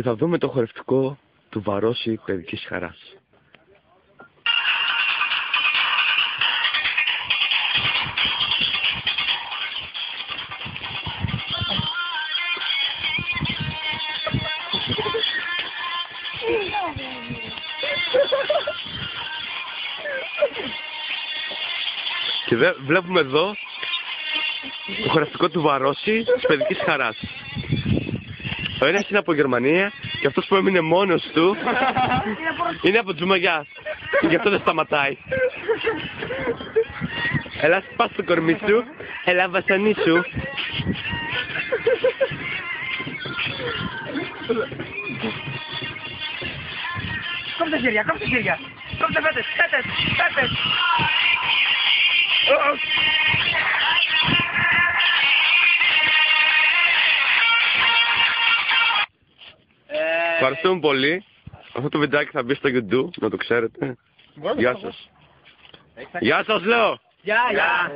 Και θα δούμε το χορευτικό του Βαρόση Παιδικής Χαράς. Και βλέπουμε εδώ το χορευτικό του Βαρόση της Παιδικής Χαράς. Ο ένας είναι από Γερμανία και αυτός που έμεινε μόνος του είναι από Τζουμαγιάς. Γι' αυτό δεν σταματάει. Έλα σπάς το κορμί σου, έλα βασανίσου. Κόψε τα χέρια, κόψε τα χέρια. Κόψε τα φέτες, φέτες. Ευχαριστούμε πολύ. Αυτό το βιντεάκι θα μπει στο YouTube, να το ξέρετε. Γεια σας. Γεια σας λέω. Γεια.